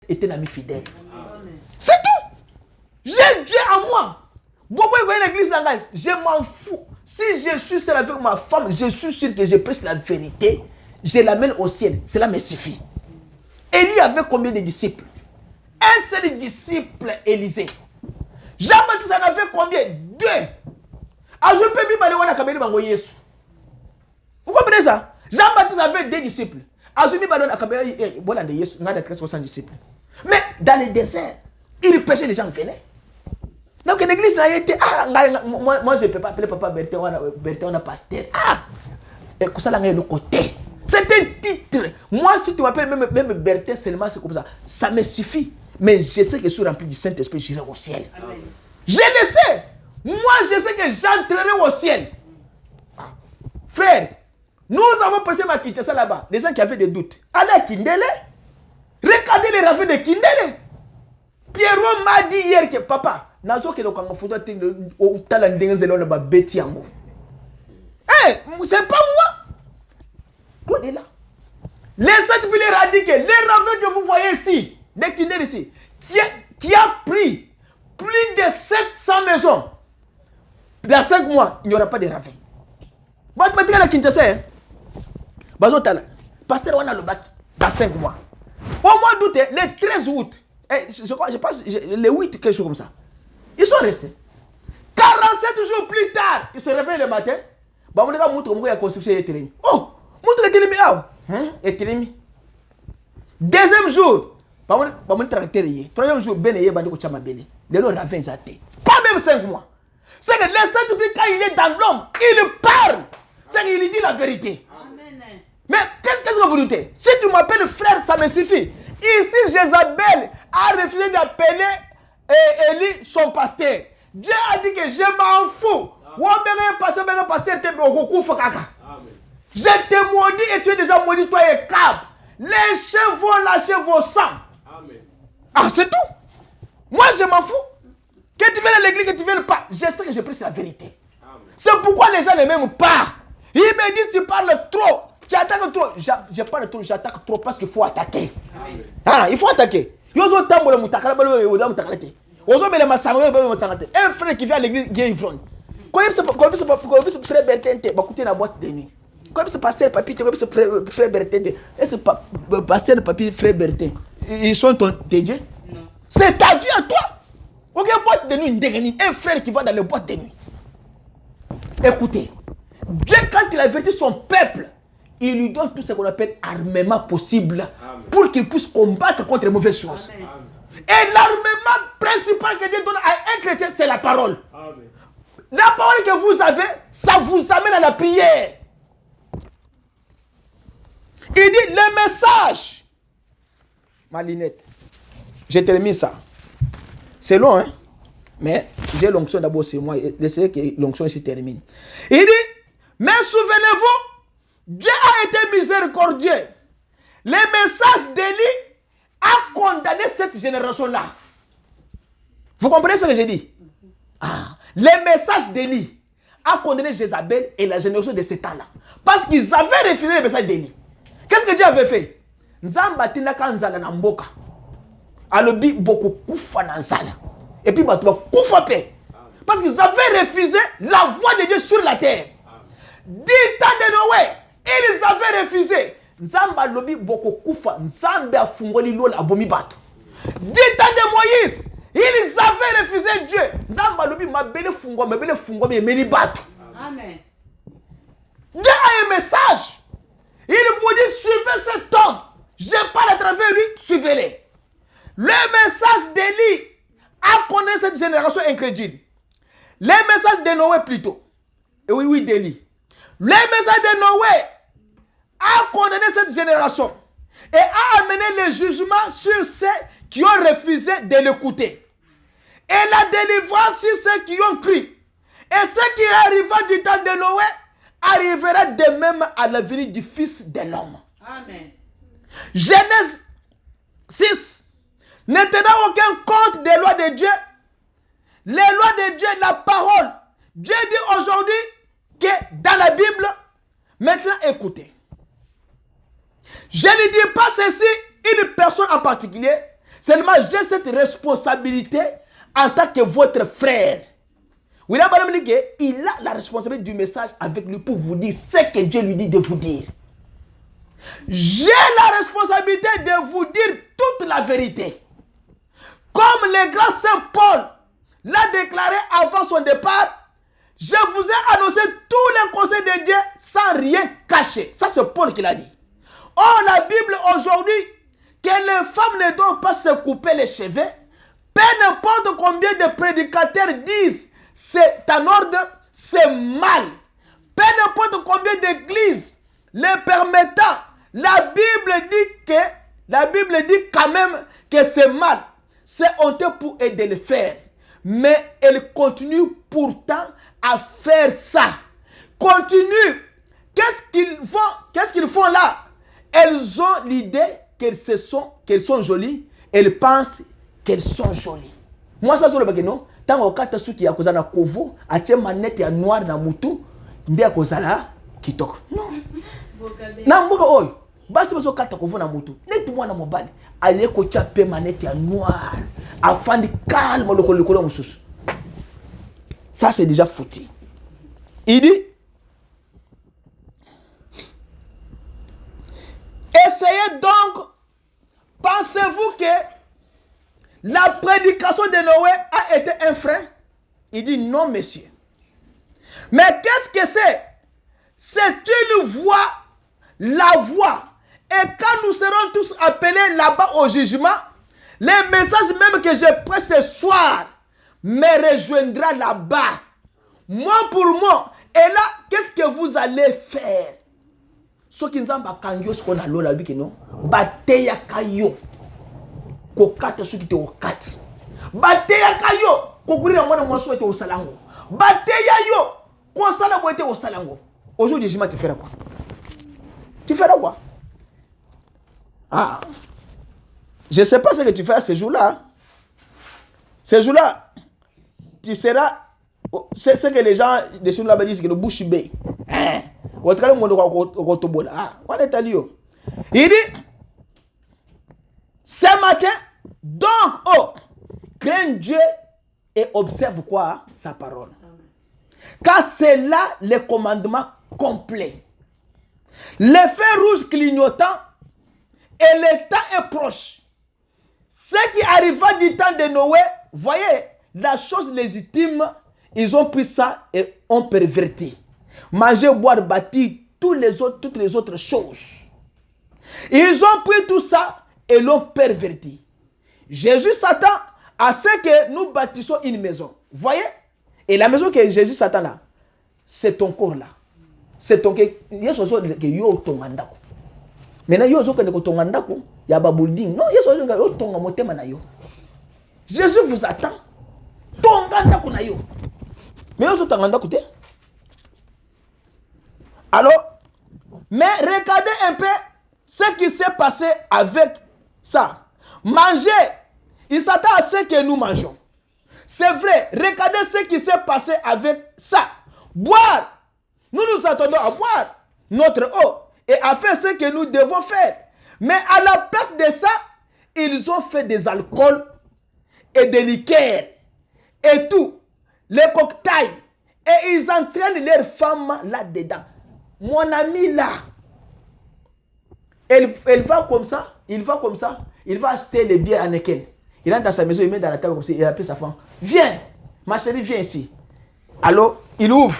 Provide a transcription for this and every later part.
est un ami fidèle. C'est tout. J'ai Dieu en moi. Beaucoup de l'église langage, je m'en fous. Si je suis seul avec ma femme, je suis sûr que je prêche la vérité, je l'amène au ciel. Cela me suffit. Élie avait combien de disciples? Un seul disciple, Élisée. Jean-Baptiste en avait combien? 2. Vous comprenez ça? Jean-Baptiste avait 2 disciples. Mais dans le désert, il prêchait, les gens venaient. Donc l'église n'a été, moi je ne peux pas appeler papa Bertin, on a pasteur. Et que ça là le côté. C'est un titre. Moi si tu m'appelles même Bertin seulement, c'est comme ça. Ça me suffit. Mais je sais que je suis rempli du Saint-Esprit, j'irai au ciel. Amen. Je le sais. Moi je sais que j'entrerai au ciel. Frère, nous avons passé ma Kinshasa là-bas. Les gens qui avaient des doutes. Allez à Kindele. Regardez les ravins de Kindele. Pierrot m'a dit hier que papa, nazo ke lokanga photo au tala ndengezelo na ba beti yango. C'est pas moi. Claude est là. Les 7 piliers a dit que les ravins que vous voyez ici, de Kindele ici, qui a pris plus de 700 maisons, dans 5 mois, il n'y aura pas de ravins. Mathématiques à Kinshasa, Bazo Tala, pasteur Wana Lobak, dans 5 mois. Au mois d'août, le 13 août, je pense, le 8, quelque chose comme ça. Ils sont restés. 47 jours plus tard, ils se réveillent le matin. On a montré comment la construction est terminée. Oh, montre est terminée. Deuxième jour, on a traité. Troisième jour, Ben et Bandiko Chamabele. Les lots ravins zaté. Pas même 5 mois. C'est que le Saint-Esprit, quand il est dans l'homme, il parle. C'est qu'il dit la vérité. Amen. Mais qu'est-ce que vous dites? Si tu m'appelles frère, ça me suffit. Ici, Jézabel a refusé d'appeler Élie son pasteur. Dieu a dit que je m'en fous. Je te maudis et tu es déjà maudit, toi et Cab. Les chiens vont lâcher vos sangs. Amen. C'est tout. Moi, je m'en fous. Que tu viennes à l'église, que tu ne viennes pas. Je sais que je prêche la vérité. C'est pourquoi les gens ne m'aiment pas. Ils me disent tu parles trop. Tu attaques trop. Je parle trop, j'attaque trop parce qu'il faut attaquer. Il faut attaquer. Un frère qui vient à l'église, il est ivrogne. Quand il se frère Bertin, il va écouter la boîte de nuit. Quand il se pasteur papier, quand il se frère Bertin, et ce pasteur papier, frère Bertin, ils sont ton TG? Non. C'est ta vie à toi. Ok, boîte de nuit, un frère qui va dans les boîtes de nuit. Écoutez, Dieu, quand il a averti son peuple, il lui donne tout ce qu'on appelle armement possible. Amen. Pour qu'il puisse combattre contre les mauvaises choses. Amen. Et l'armement principal que Dieu donne à un chrétien, c'est la parole. Amen. La parole que vous avez, ça vous amène à la prière. Il dit le message. Ma lunette. Je termine ça. C'est long, hein? Mais j'ai l'onction d'abord sur moi. Laissez que l'onction se termine. Il dit, mais souvenez-vous, Dieu a été miséricordieux. Le message d'Élie a condamné cette génération-là. Vous comprenez ce que j'ai dit? Le message d'Élie a condamné Jézabel et la génération de ces temps-là. Parce qu'ils avaient refusé le message d'Élie. Qu'est-ce que Dieu avait fait? Nzambatina kanzala na mboka. Alobi beaucoup kufa na nzala. Et puis bah kufa paix. Parce qu'ils avaient refusé la voix de Dieu sur la terre. 10 ans de Noé, ils avaient refusé. Nzamba lobi boko kufa, Nzambe a fungoli lola abomi bato. 10 ans de Moïse, ils avaient refusé Dieu. Nzamba lobi mabele fungo me meni bato. Amen. Dieu a un message. Il vous dit suivez cet homme. Je parle à travers lui, suivez-les. Le message d'Élie a connu cette génération incrédule. Le message de Noé plutôt. Et oui, d'Élie. Le message de Noé a condamné cette génération et a amené le jugement sur ceux qui ont refusé de l'écouter. Et la délivrance sur ceux qui ont cru. Et ce qui arriva du temps de Noé arrivera de même à la venue du Fils de l'homme. Amen. Genèse 6. Ne tenant aucun compte des lois de Dieu, les lois de Dieu, la parole. Dieu dit aujourd'hui que dans la Bible, maintenant écoutez. Je ne dis pas ceci une personne en particulier, Seulement, j'ai cette responsabilité en tant que votre frère. William Branham dit qu'il a la responsabilité du message avec lui pour vous dire ce que Dieu lui dit de vous dire. J'ai la responsabilité de vous dire toute la vérité. Comme le grand Saint Paul l'a déclaré avant son départ, je vous ai annoncé tous les conseils de Dieu sans rien cacher. Ça, c'est Paul qui l'a dit. Or, la Bible aujourd'hui, que les femmes ne doivent pas se couper les cheveux, peu importe combien de prédicateurs disent c'est en ordre, c'est mal. Peu importe combien d'églises les permettant, la Bible dit quand même que c'est mal. C'est honteux pour eux de le faire. Mais elles continuent pourtant à faire ça. Continue. Qu'est-ce qu'ils font là? Elles ont l'idée qu'elles sont jolies. Elles pensent qu'elles sont jolies. Moi, ça, c'est le bagage, non? Tant que kata suki ya kozana kovo, ache manette ya noir na mutu, ndia kozala kitoko. Non. Na mboka oy. Basi baso kata kovo na mutu. Neti mwana mobali, aye ko chape manette ya noir, afin de calme le kolokolo mususu. Ça c'est déjà foutu. Il dit essayez donc, pensez-vous que la prédication de Noé a été un frein? Il dit non, monsieur. Mais qu'est-ce que c'est? C'est une voix, la voix. Et quand nous serons tous appelés là-bas au jugement, les messages même que j'ai pris ce soir me rejoindra là-bas. Moi pour moi. Et là, qu'est-ce que vous allez faire? Ce qui nous a dit, ce qu'on a l'eau, la vie, non? Bateya kayo. Kokata ce qui te okati. Bateya kayo. Kokurira mwana mwaso ete osalango. Bateya yo. Konsala bo ete osalango. Aujourd'hui, jugement, tu feras quoi? Tu feras quoi? Ah. Je ne sais pas ce que tu feras ce jour-là. Ce jour-là, tu seras. C'est ce que les gens de ce là-bas disent que le bouche bée. Hein? Il dit, ce matin, donc, crains Dieu et observe quoi? Sa parole. Car c'est là le commandement complet. Le feu rouge clignotant et le temps est proche. Ce qui arriva du temps de Noé, voyez, la chose légitime, ils ont pris ça et ont perverti. Manger, boire, bâtir, toutes les autres choses. Ils ont pris tout ça et l'ont perverti. Jésus s'attend à ce que nous bâtissons une maison. Voyez? Et la maison que Jésus s'attend là, c'est ton corps là. C'est ton corps. Maintenant, yo zoka ndeko tonga ndako ya ba building. Non, yeso nga yo tonga motema na yo. Jésus vous attend. Tonga ndako na yo. Mais yo tonga ndako te. Alors, mais regardez un peu ce qui s'est passé avec ça. Manger, il s'attend à ce que nous mangeons. C'est vrai, regardez ce qui s'est passé avec ça. Boire, nous nous attendons à boire notre eau et à faire ce que nous devons faire. Mais à la place de ça, ils ont fait des alcools et des liqueurs et tout, les cocktails. Et ils entraînent leurs femmes là-dedans. Mon ami là, elle va comme ça, il va comme ça, il va acheter les bières à Neken. Il rentre dans sa maison, il met dans la table comme ça, il appelle sa femme. Viens, ma chérie, viens ici. Alors, il ouvre,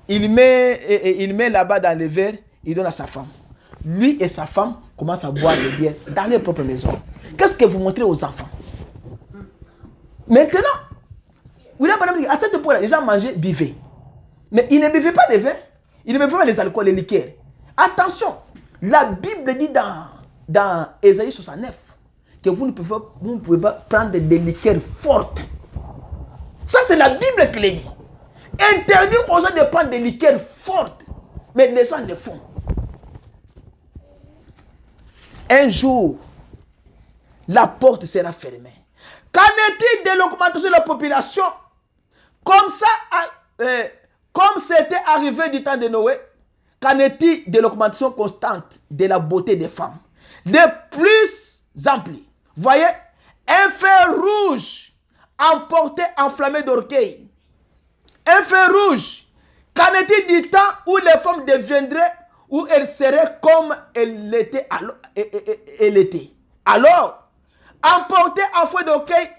il met là-bas dans le verre, il donne à sa femme. Lui et sa femme commencent à boire les bières dans leur propre maison. Qu'est-ce que vous montrez aux enfants? Maintenant, à cette époque-là, les gens mangeaient, buvaient. Mais ils ne buvaient pas les vins, ils ne buvaient pas les alcools, les liqueurs. Attention, la Bible dit dans Ésaïe 69 que vous ne pouvez pas prendre des liqueurs fortes. Ça, c'est la Bible qui le dit. Interdit aux gens de prendre des liqueurs fortes. Mais les gens le font. Un jour, la porte sera fermée. Qu'en est-il de l'augmentation de la population? Comme ça, comme c'était arrivé du temps de Noé, qu'en est-il de l'augmentation constante de la beauté des femmes? De plus en plus, Voyez, un fer rouge emporté, enflammé d'orgueil. Un fer rouge. Qu'en est-il du temps où les femmes deviendraient, où elles seraient comme elles l'étaient alors, emportées en feu d'orgueil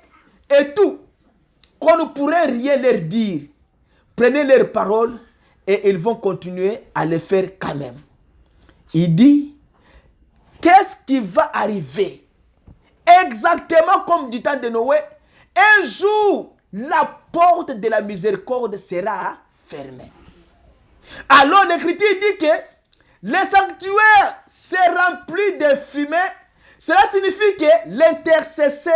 et tout, qu'on ne pourrait rien leur dire. Prenez leurs paroles et ils vont continuer à le faire quand même. Il dit, qu'est-ce qui va arriver? Exactement comme du temps de Noé, un jour, la porte de la miséricorde sera fermée. Alors l'Écriture dit que le sanctuaire s'est rempli de fumée. Cela signifie que l'intercesseur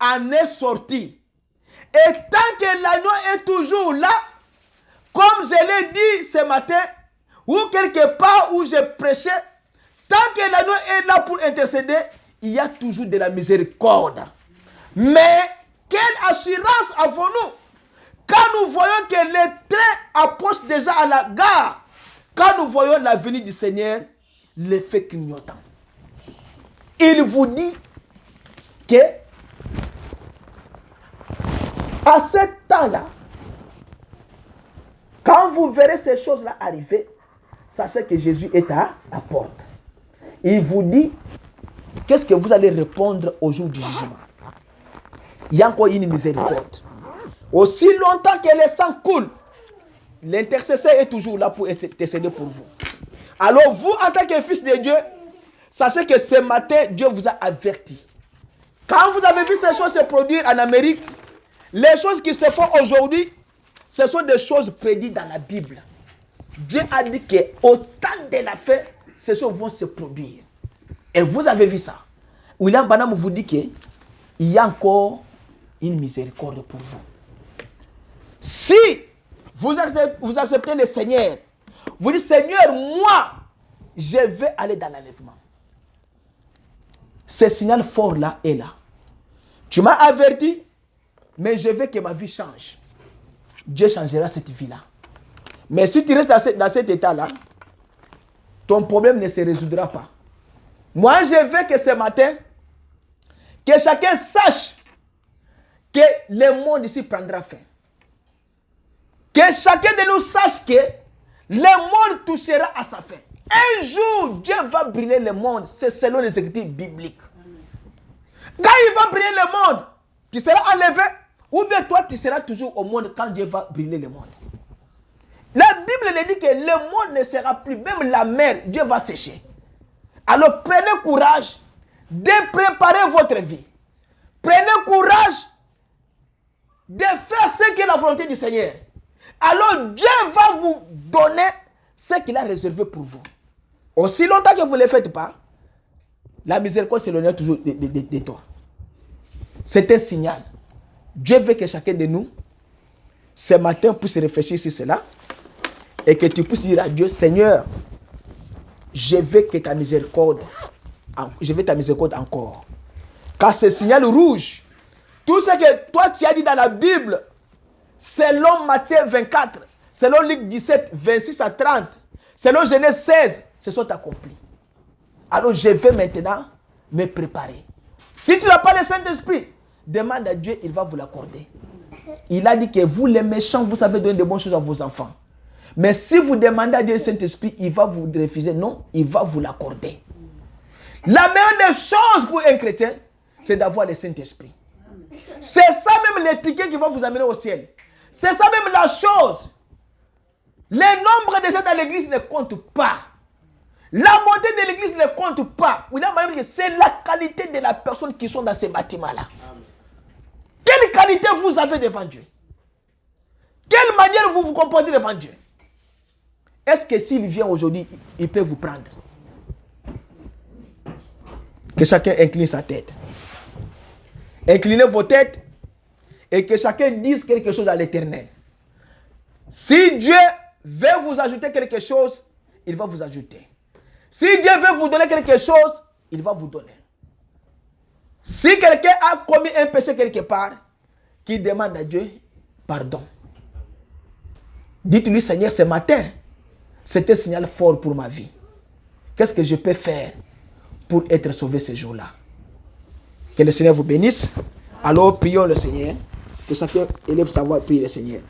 en est sorti. Et tant que l'agneau est toujours là, comme je l'ai dit ce matin, ou quelque part où j'ai prêché, tant que l'agneau est là pour intercéder, il y a toujours de la miséricorde. Mais quelle assurance avons-nous quand nous voyons que le train approche déjà à la gare, quand nous voyons la venue du Seigneur, le fait clignotant. Il vous dit que à ce temps-là, quand vous verrez ces choses-là arriver, sachez que Jésus est à la porte. Il vous dit, qu'est-ce que vous allez répondre au jour du jugement? Il y a encore une miséricorde. Aussi longtemps que le sang coule, l'intercesseur est toujours là pour intercéder pour vous. Alors vous, en tant que fils de Dieu, sachez que ce matin, Dieu vous a averti. Quand vous avez vu ces choses se produire en Amérique, les choses qui se font aujourd'hui, ce sont des choses prédites dans la Bible. Dieu a dit qu'au temps de la fin, ces choses vont se produire. Et vous avez vu ça. William Branham vous dit qu'il y a encore une miséricorde pour vous. Si vous acceptez le Seigneur, vous dites, Seigneur, moi, je vais aller dans l'enlèvement. Ce signal fort-là est là. Tu m'as averti, mais je veux que ma vie change. Dieu changera cette vie-là. Mais si tu restes dans cet état-là, ton problème ne se résoudra pas. Moi, je veux que ce matin, que chacun sache que le monde ici prendra fin. Que chacun de nous sache que le monde touchera à sa fin. Un jour, Dieu va brûler le monde. C'est selon les écritures bibliques. Quand il va brûler le monde, tu seras enlevé. Ou bien toi, tu seras toujours au monde quand Dieu va brûler le monde. La Bible dit que le monde ne sera plus. Même la mer, Dieu va sécher. Alors prenez courage de préparer votre vie. Prenez courage de faire ce qui est la volonté du Seigneur. Alors Dieu va vous donner ce qu'il a réservé pour vous. Aussi longtemps que vous ne le faites pas, la miséricorde s'éloignera toujours de toi. C'est un signal. Dieu veut que chacun de nous, ce matin, puisse réfléchir sur cela et que tu puisses dire à Dieu, Seigneur, je veux que ta miséricorde, je veux ta miséricorde encore. Car ce signal rouge, tout ce que toi tu as dit dans la Bible, selon Matthieu 24, selon Luc 17, 26 à 30, selon Genèse 16, se sont accomplis. Alors je vais maintenant me préparer. Si tu n'as pas le Saint-Esprit, demande à Dieu, il va vous l'accorder. Il a dit que vous les méchants, vous savez donner de bonnes choses à vos enfants. Mais si vous demandez à Dieu le Saint-Esprit, il va vous refuser. Non, il va vous l'accorder. La meilleure des choses pour un chrétien, c'est d'avoir le Saint-Esprit. C'est ça même les tickets qui vont vous amener au ciel. C'est ça même la chose. Le nombre de gens dans l'église ne compte pas. La montée de l'église ne compte pas. C'est la qualité de la personne qui sont dans ces bâtiments-là. Quelle qualité vous avez devant Dieu? Quelle manière vous vous comportez devant Dieu? Est-ce que s'il vient aujourd'hui, il peut vous prendre? Que chacun incline sa tête. Inclinez vos têtes et que chacun dise quelque chose à l'Éternel. Si Dieu veut vous ajouter quelque chose, il va vous ajouter. Si Dieu veut vous donner quelque chose, il va vous donner. Si quelqu'un a commis un péché quelque part, qu'il demande à Dieu pardon. Dites-lui, Seigneur, ce matin, c'est un signal fort pour ma vie. Qu'est-ce que je peux faire pour être sauvé ce jour-là? Que le Seigneur vous bénisse. Alors prions le Seigneur. Que chacun élève sa voix et prie le Seigneur.